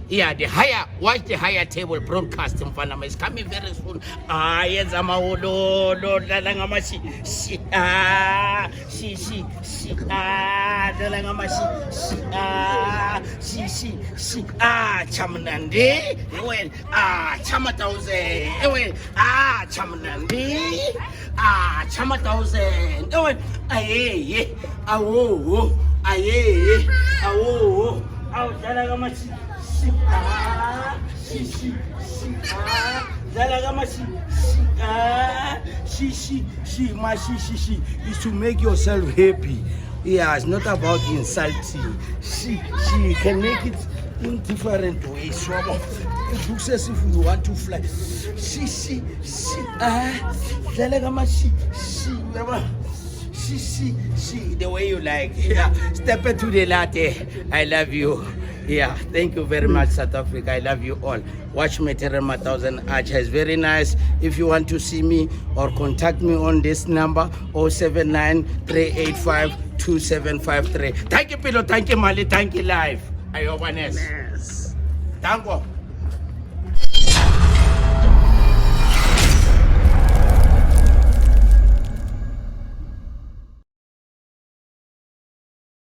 Yeah, watch the higher table broadcast in Panama. It's coming very soon. Yes, I'm a Chamanandi, Chamatauze, Chamanandi, Chamatauze, is to make yourself happy. Yeah, it's not about insulting. She can make it in different ways. So, it looks as if you want to fly. The way you like. Yeah, step into the latte. I love you. Yeah, thank you very much, South Africa. I love you all. Watch Meteor 1000 Archer. It's very nice. If you want to see me or contact me on this number, 079-385-2753. Thank you, Pilo. Thank you, Mali. Thank you, Live. Ayobanes. Yes. Thank you.